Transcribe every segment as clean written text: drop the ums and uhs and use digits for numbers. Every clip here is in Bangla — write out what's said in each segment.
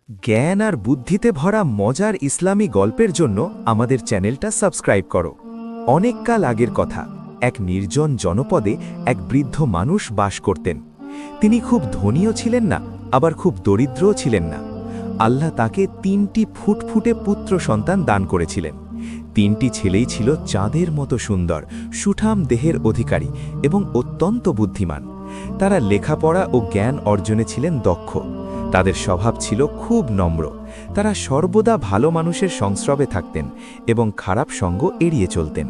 জ্ঞান আর বুদ্ধিতে ভরা মজার ইসলামী গল্পের জন্য আমাদের চ্যানেলটা সাবস্ক্রাইব করো। অনেক কাল আগের কথা, এক নির্জন জনপদে এক বৃদ্ধ মানুষ বাস করতেন। তিনি খুব ধনীও ছিলেন না, আবার খুব দরিদ্রও ছিলেন না। আল্লাহ তাকে ৩টি ফুটফুটে পুত্র সন্তান দান করেছিলেন। ৩টি ছেলেই ছিল চাঁদের মতো সুন্দর, সুঠাম দেহের অধিকারী এবং অত্যন্ত বুদ্ধিমান। তারা লেখাপড়া ও জ্ঞান অর্জনে ছিলেন দক্ষ। তাদের স্বভাব ছিল খুব নম্র। তারা সর্বদা ভালো মানুষের সংস্রবে থাকতেন এবং খারাপ সঙ্গ এড়িয়ে চলতেন।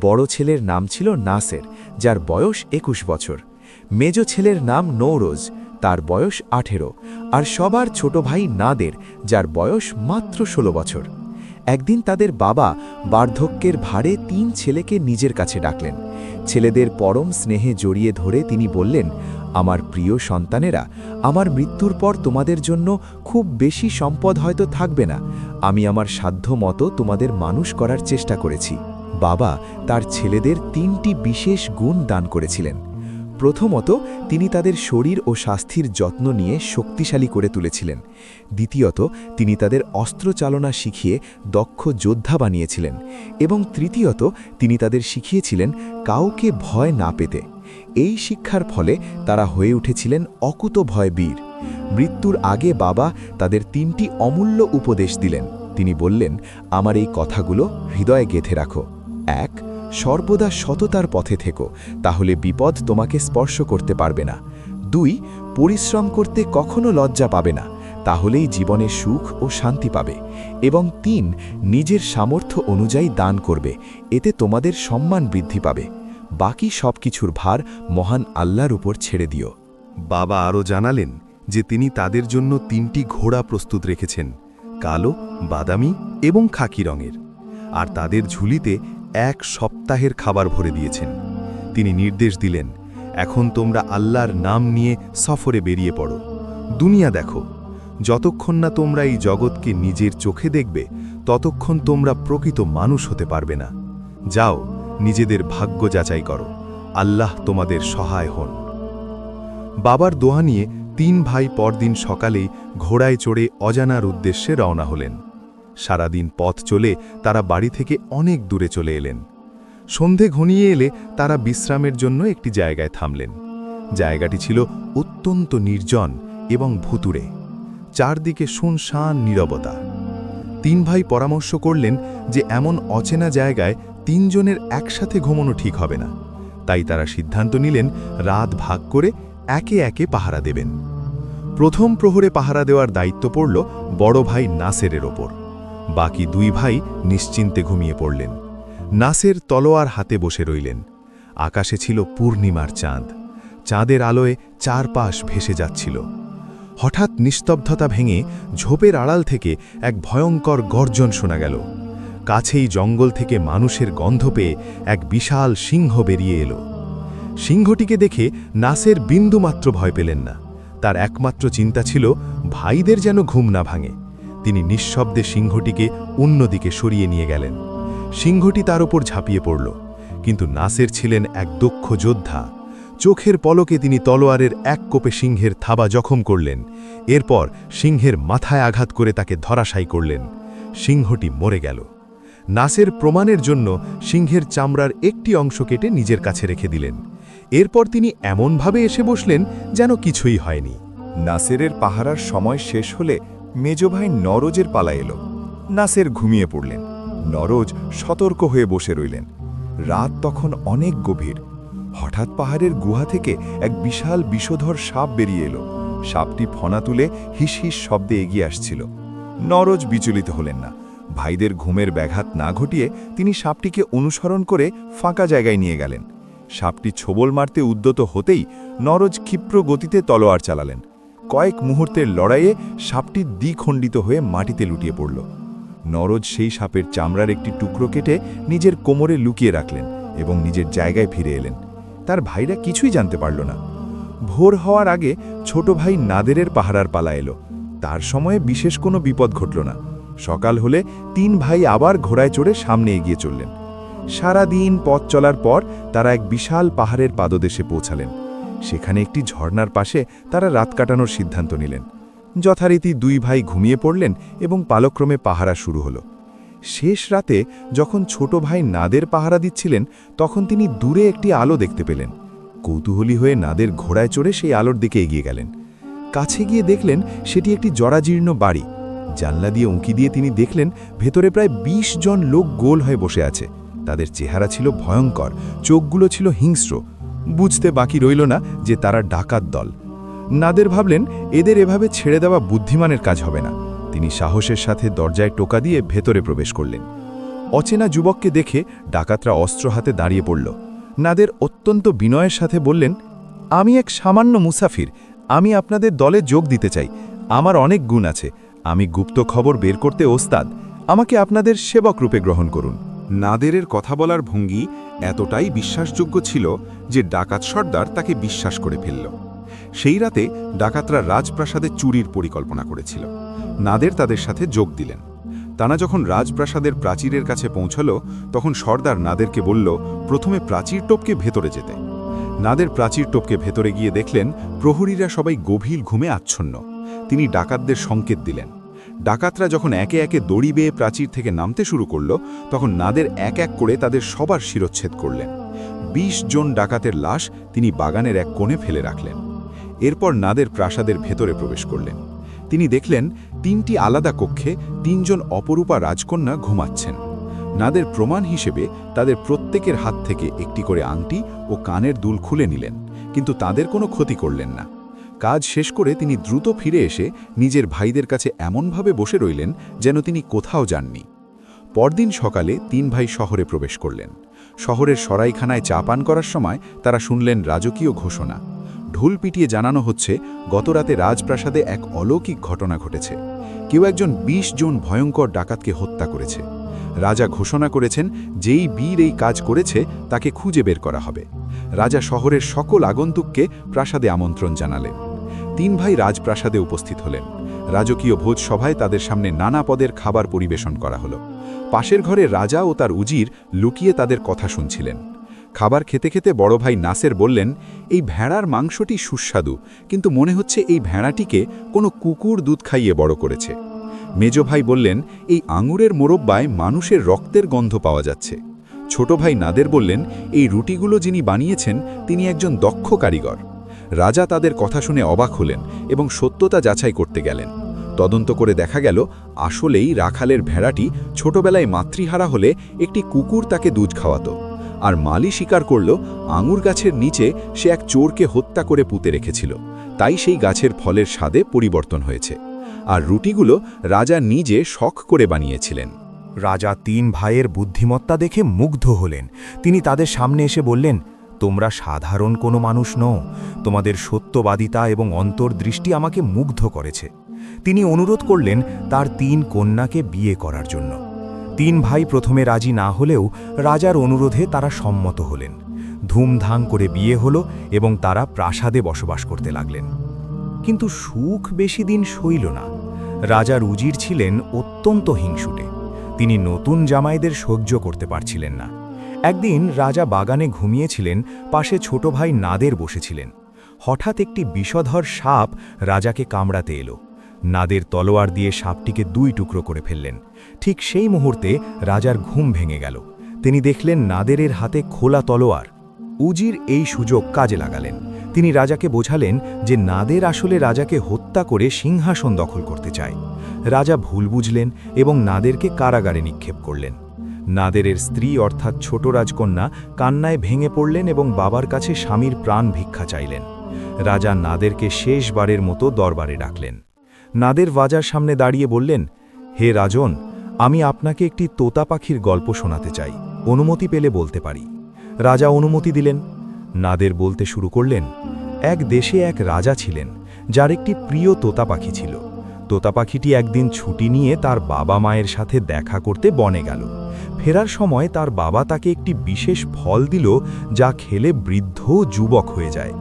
বড় ছেলের নাম ছিল নাসের, যার বয়স ২১ বছর। মেজ ছেলের নাম নৌরোজ, তার বয়স ১৮, আর সবার ছোট ভাই নাদের, যার বয়স মাত্র ১৬ বছর। একদিন তাদের বাবা বার্ধক্যের ভারে ৩ ছেলেকে নিজের কাছে ডাকলেন। ছেলেদের পরম স্নেহে জড়িয়ে ধরে তিনি বললেন, আমার প্রিয় সন্তানেরা, আমার মৃত্যুর পর তোমাদের জন্য খুব বেশি সম্পদ হয়তো থাকবে না। আমি আমার সাধ্য মতো তোমাদের মানুষ করার চেষ্টা করেছি। বাবা তার ছেলেদের ৩টি বিশেষ গুণ দান করেছিলেন। প্রথমত, তিনি তাদের শরীর ও স্বাস্থ্যের যত্ন নিয়ে শক্তিশালী করে তুলেছিলেন। দ্বিতীয়ত, তিনি তাদের অস্ত্রচালনা শিখিয়ে দক্ষ যোদ্ধা বানিয়েছিলেন। এবং তৃতীয়ত, তিনি তাদের শিখিয়েছিলেন কাউকে ভয় না পেতে। এই শিক্ষার ফলে তারা হয়ে উঠেছিলেন অকুতভয় বীর। মৃত্যুর আগে বাবা তাদের ৩টি অমূল্য উপদেশ দিলেন। তিনি বললেন, আমার এই কথাগুলো হৃদয়ে গেঁথে রাখো। ১. সর্বদা সততার পথে থেকো, তাহলে বিপদ তোমাকে স্পর্শ করতে পারবে না। ২. পরিশ্রম করতে কখনো লজ্জা পাবে না, তাহলেই জীবনে সুখ ও শান্তি পাবে। এবং ৩. নিজের সামর্থ্য অনুযায়ী দান করবে, এতে তোমাদের সম্মান বৃদ্ধি পাবে। বাকি সব কিছুর ভার মহান আল্লাহর উপর ছেড়ে দিও। বাবা আরও জানালেন যে তিনি তাদের জন্য ৩টি ঘোড়া প্রস্তুত রেখেছেন, কালো, বাদামি এবং খাকি রঙের, আর তাদের ঝুলিতে ১ সপ্তাহের খাবার ভরে দিয়েছেন। তিনি নির্দেশ দিলেন, এখন তোমরা আল্লাহর নাম নিয়ে সফরে বেরিয়ে পড়ো, দুনিয়া দেখো। যতক্ষণ না তোমরা এই জগৎকে নিজের চোখে দেখবে, ততক্ষণ তোমরা প্রকৃত মানুষ হতে পারবে না। যাও, নিজেদের ভাগ্য যাচাই করো, আল্লাহ তোমাদের সহায় হন। বাবার দোয়া নিয়ে ৩ ভাই পরদিন সকালেই ঘোড়ায় চড়ে অজানার উদ্দেশ্যে রওনা হলেন। সারাদিন পথ চলে তারা বাড়ি থেকে অনেক দূরে চলে এলেন। সন্ধে ঘনিয়ে এলে তারা বিশ্রামের জন্য একটি জায়গায় থামলেন। জায়গাটি ছিল অত্যন্ত নির্জন এবং ভুতুড়ে। চারদিকে শুনশান নীরবতা। ৩ ভাই পরামর্শ করলেন যে এমন অচেনা জায়গায় ৩ জনের একসাথে ঘুমানো ঠিক হবে না। তাই তারা সিদ্ধান্ত নিলেন রাত ভাগ করে একে একে পাহারা দেবেন। প্রথম প্রহরে পাহারা দেওয়ার দায়িত্ব পড়ল বড় ভাই নাসেরের ওপর। বাকি ২ ভাই নিশ্চিন্তে ঘুমিয়ে পড়লেন। নাসের তলোয়ার হাতে বসে রইলেন। আকাশে ছিল পূর্ণিমার চাঁদ। চাঁদের আলোয় চারপাশ ভেসে যাচ্ছিল। হঠাৎ নিস্তব্ধতা ভেঙে ঝোপের আড়াল থেকে এক ভয়ঙ্কর গর্জন শোনা গেল। কাছেই জঙ্গল থেকে মানুষের গন্ধ পেয়ে এক বিশাল সিংহ বেরিয়ে এলো। সিংহটিকে দেখে নাসের বিন্দুমাত্র ভয় পেলেন না। তার একমাত্র চিন্তা ছিল ভাইদের যেন ঘুম না ভাঙে। তিনি নিঃশব্দে সিংহটিকে অন্যদিকে সরিয়ে নিয়ে গেলেন। সিংহটি তার ওপর ঝাঁপিয়ে পড়ল, কিন্তু নাসের ছিলেন এক দক্ষ যোদ্ধা। চোখের পলকে তিনি তলোয়ারের এক কোপে সিংহের থাবা জখম করলেন। এরপর সিংহের মাথায় আঘাত করে তাকে ধরাশায়ী করলেন। সিংহটি মরে গেল। নাসের প্রমাণের জন্য সিংহের চামড়ার একটি অংশ কেটে নিজের কাছে রেখে দিলেন। এরপর তিনি এমনভাবে এসে বসলেন যেন কিছুই হয়নি। নাসেরের পাহারার সময় শেষ হলে মেজ ভাই নরোজের পালা এলো। নাসের ঘুমিয়ে পড়লেন। নরোজ সতর্ক হয়ে বসে রইলেন। রাত তখন অনেক গভীর। হঠাৎ পাহাড়ের গুহা থেকে এক বিশাল বিষধর সাপ বেরিয়ে এলো। সাপটি ফনা তুলে হিস হিস শব্দে এগিয়ে আসছিল। নরোজ বিচলিত হলেন না। ভাইদের ঘুমের ব্যাঘাত না ঘটিয়ে তিনি সাপটিকে অনুসরণ করে ফাঁকা জায়গায় নিয়ে গেলেন। সাপটি ছোবল মারতে উদ্যত হতেই নরোজ ক্ষিপ্র গতিতে তলোয়ার চালালেন। কয়েক মুহূর্তের লড়াইয়ে সাপটি দ্বিখণ্ডিত হয়ে মাটিতে লুটিয়ে পড়ল। নরোজ সেই সাপের চামড়ার একটি টুকরো কেটে নিজের কোমরে লুকিয়ে রাখলেন এবং নিজের জায়গায় ফিরে এলেন। তার ভাইরা কিছুই জানতে পারল না। ভোর হওয়ার আগে ছোট ভাই নাদেরের পাহারার পালা এলো। তার সময়ে বিশেষ কোনো বিপদ ঘটল না। সকাল হলে ৩ ভাই আবার ঘোড়ায় চড়ে সামনে এগিয়ে চললেন। সারা দিন পথ চলার পর তারা এক বিশাল পাহাড়ের পাদদেশে পৌঁছালেন। সেখানে একটি ঝর্ণার পাশে তারা রাত কাটানোর সিদ্ধান্ত নিলেন। যথারীতি দুই ভাই ঘুমিয়ে পড়লেন এবং পালক্রমে পাহারা শুরু হলো। শেষ রাতে যখন ছোট ভাই নাদের পাহারা দিচ্ছিলেন, তখন তিনি দূরে একটি আলো দেখতে পেলেন। কৌতূহলী হয়ে নাদের ঘোড়ায় চড়ে সেই আলোর দিকে এগিয়ে গেলেন। কাছে গিয়ে দেখলেন সেটি একটি জরাজীর্ণ বাড়ি। জানলা দিয়ে উঁকি দিয়ে তিনি দেখলেন ভেতরে প্রায় ২০ জন লোক গোল হয়ে বসে আছে। তাদের চেহারা ছিল ভয়ঙ্কর, চোখগুলো ছিল হিংস্র। বুঝতে বাকি রইল না যে তারা ডাকাত দল। নাদের ভাবলেন এদের এভাবে ছেড়ে দেওয়া বুদ্ধিমানের কাজ হবে না। তিনি সাহসের সাথে দরজায় টোকা দিয়ে ভেতরে প্রবেশ করলেন। অচেনা যুবককে দেখে ডাকাতরা অস্ত্র হাতে দাঁড়িয়ে পড়ল। নাদের অত্যন্ত বিনয়ের সাথে বললেন, আমি এক সামান্য মুসাফির, আমি আপনাদের দলে যোগ দিতে চাই। আমার অনেক গুণ আছে, আমি গুপ্ত খবর বের করতে ওস্তাদ, আমাকে আপনাদের সেবক রূপে গ্রহণ করুন। নাদেরের কথা বলার ভঙ্গি এতটাই বিশ্বাসযোগ্য ছিল যে ডাকাত সর্দার তাকে বিশ্বাস করে ফেলল। সেই রাতে ডাকাতরা রাজপ্রাসাদে চুরির পরিকল্পনা করেছিল। নাদের তাদের সাথে যোগ দিলেন। তারা যখন রাজপ্রাসাদের প্রাচীরের কাছে পৌঁছল, তখন সর্দার নাদেরকে বলল প্রথমে প্রাচীর টপকে ভেতরে যেতে। নাদের প্রাচীর টপকে ভেতরে গিয়ে দেখলেন প্রহরীরা সবাই গভীর ঘুমে আচ্ছন্ন। তিনি ডাকাতদের সংকেত দিলেন। ডাকাতরা যখন একে একে দড়ি বেয়ে প্রাচীর থেকে নামতে শুরু করল, তখন নাদের এক এক করে তাদের সবার শিরচ্ছেদ করলেন। ২০ জন ডাকাতের লাশ তিনি বাগানের এক কোণে ফেলে রাখলেন। এরপর নাদের প্রাসাদের ভেতরে প্রবেশ করলেন। তিনি দেখলেন ৩টি আলাদা কক্ষে ৩ জন অপরূপা রাজকন্যা ঘুমাচ্ছেন। নাদের প্রমাণ হিসেবে তাদের প্রত্যেকের হাত থেকে একটি করে আংটি ও কানের দুল খুলে নিলেন, কিন্তু তাদের কোনো ক্ষতি করলেন না। কাজ শেষ করে তিনি দ্রুত ফিরে এসে নিজের ভাইদের কাছে এমনভাবে বসে রইলেন যেন তিনি কোথাও যাননি। পরদিন সকালে ৩ ভাই শহরে প্রবেশ করলেন। শহরের সরাইখানায় চা পান করার সময় তারা শুনলেন রাজকীয় ঘোষণা। ঢোল পিটিয়ে জানানো হচ্ছে গতরাতে রাজপ্রাসাদে এক অলৌকিক ঘটনা ঘটেছে। কেউ একজন ২০ জন ভয়ঙ্কর ডাকাতকে হত্যা করেছে। রাজা ঘোষণা করেছেন যেই বীর এই কাজ করেছে তাকে খুঁজে বের করা হবে। রাজা শহরের সকল আগন্তুককে প্রাসাদে আমন্ত্রণ জানালেন। ৩ ভাই রাজপ্রাসাদে উপস্থিত হলেন। রাজকীয় ভোজসভায় তাদের সামনে নানা পদের খাবার পরিবেশন করা হলো। পাশের ঘরে রাজা ও তার উজির লুকিয়ে তাদের কথা শুনছিলেন। খাবার খেতে খেতে বড় ভাই নাসের বললেন, এই ভেড়ার মাংসটি সুস্বাদু, কিন্তু মনে হচ্ছে এই ভেড়াটিকে কোনো কুকুর দুধ খাইয়ে বড় করেছে। মেজ ভাই বললেন, এই আঙুরের মোরব্বায় মানুষের রক্তের গন্ধ পাওয়া যাচ্ছে। ছোট ভাই নাদের বললেন, এই রুটিগুলো যিনি বানিয়েছেন তিনি একজন দক্ষ কারিগর। রাজা তাদের কথা শুনে অবাক হলেন এবং সত্যতা যাচাই করতে গেলেন। তদন্ত করে দেখা গেল আসলেই রাখালের ভেড়াটি ছোটবেলায় মাতৃহারা হলে একটি কুকুর তাকে দুধ খাওয়াতো, আর মালি স্বীকার করল আঙুর গাছের নিচে সে এক চোরকে হত্যা করে পুঁতে রেখেছিল, তাই সেই গাছের ফলের স্বাদে পরিবর্তন হয়েছে। আর রুটিগুলো রাজা নিজে শখ করে বানিয়েছিলেন। রাজা ৩ ভাইয়ের বুদ্ধিমত্তা দেখে মুগ্ধ হলেন। তিনি তাদের সামনে এসে বললেন, তোমরা সাধারণ কোনো মানুষ নও, তোমাদের সত্যবাদিতা এবং অন্তর্দৃষ্টি আমাকে মুগ্ধ করেছে। তিনি অনুরোধ করলেন তার ৩ কন্যাকে বিয়ে করার জন্য। ৩ ভাই প্রথমে রাজি না হলেও রাজার অনুরোধে তারা সম্মত হলেন। ধুমধাম করে বিয়ে হলো এবং তারা প্রাসাদে বসবাস করতে লাগলেন। কিন্তু সুখ বেশি দিন সইল না। রাজার উজির ছিলেন অত্যন্ত হিংসুটে। তিনি নতুন জামাইদের সহ্য করতে পারছিলেন না। একদিন রাজা বাগানে ঘুমিয়েছিলেন, পাশে ছোট ভাই নাদের বসেছিলেন। হঠাৎ একটি বিষধর সাপ রাজাকে কামড়াতে এলো। নাদের তলোয়ার দিয়ে সাপটিকে 2 টুকরো করে ফেললেন। ঠিক সেই মুহূর্তে রাজার ঘুম ভেঙে গেল। তিনি দেখলেন নাদেরের হাতে খোলা তলোয়ার। উজির এই সুযোগ কাজে লাগালেন। তিনি রাজাকে বোঝালেন যে নাদের আসলে রাজাকে হত্যা করে সিংহাসন দখল করতে চায়। রাজা ভুল বুঝলেন এবং নাদেরকে কারাগারে নিক্ষেপ করলেন। নাদেরের স্ত্রী অর্থাৎ ছোট রাজকন্যা কান্নায় ভেঙে পড়লেন এবং বাবার কাছে স্বামীর প্রাণ ভিক্ষা চাইলেন। রাজা নাদেরকে শেষবারের মতো দরবারে ডাকলেন। নাদের রাজার সামনে দাঁড়িয়ে বললেন, হে রাজন, আমি আপনাকে একটি তোতা পাখির গল্প শোনাতে চাই, অনুমতি পেলে বলতে পারি। রাজা অনুমতি দিলেন। নাদের বলতে শুরু করলেন, এক দেশে এক রাজা ছিলেন যার একটি প্রিয় তোতা পাখি ছিল। তোতা পাখিটি একদিন ছুটি নিয়ে তার বাবা মায়ের সাথে দেখা করতে বনে গেল। ফেরার সময় তার বাবা তাকে একটি বিশেষ ফল দিল যা খেলে বৃদ্ধ যুবক হয়ে যায়।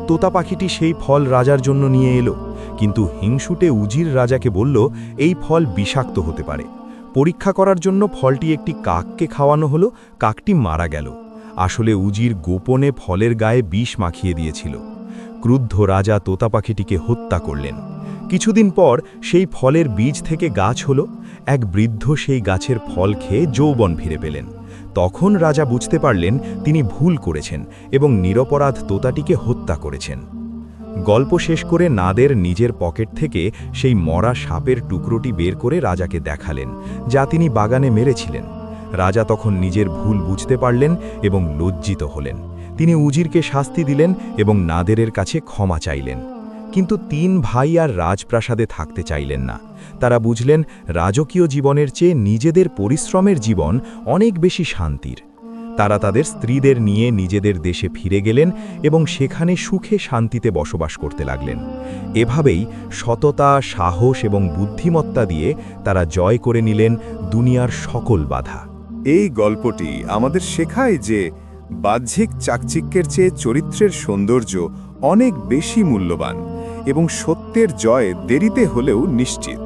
তোতা পাখিটি সেই ফল রাজার জন্য নিয়ে এলো, কিন্তু হিংসুটে উজির রাজাকে বলল এই ফল বিষাক্ত হতে পারে। পরীক্ষা করার জন্য ফলটি একটি কাককে খাওয়ানো হলো, কাকটি মারা গেল। আসলে উজির গোপনে ফলের গায়ে বিষ মাখিয়ে দিয়েছিল। ক্রুদ্ধ রাজা তোতা পাখিটিকে হত্যা করলেন। কিছুদিন পর সেই ফলের বীজ থেকে গাছ হলো। এক বৃদ্ধ সেই গাছের ফল খেয়ে যৌবন ফিরে পেলেন। তখন রাজা বুঝতে পারলেন তিনি ভুল করেছেন এবং নিরপরাধ তোতাটিকে হত্যা করেছেন। গল্প শেষ করে নাদের নিজের পকেট থেকে সেই মরা সাপের টুকরোটি বের করে রাজাকে দেখালেন, যা তিনি বাগানে মেরেছিলেন। রাজা তখন নিজের ভুল বুঝতে পারলেন এবং লজ্জিত হলেন। তিনি উজিরকে শাস্তি দিলেন এবং নাদেরের কাছে ক্ষমা চাইলেন। কিন্তু 3 ভাই আর রাজপ্রাসাদে থাকতে চাইলেন না। তারা বুঝলেন রাজকীয় জীবনের চেয়ে নিজেদের পরিশ্রমের জীবন অনেক বেশি শান্তির। তারা তাদের স্ত্রীদের নিয়ে নিজেদের দেশে ফিরে গেলেন এবং সেখানে সুখে শান্তিতে বসবাস করতে লাগলেন। এভাবেই সততা, সাহস এবং বুদ্ধিমত্তা দিয়ে তারা জয় করে নিলেন দুনিয়ার সকল বাধা। এই গল্পটি আমাদের শেখায় যে বাহ্যিক চাকচিক্যের চেয়ে চরিত্রের সৌন্দর্য অনেক বেশি মূল্যবান এবং সত্যের জয় দেরিতে হলেও নিশ্চিত।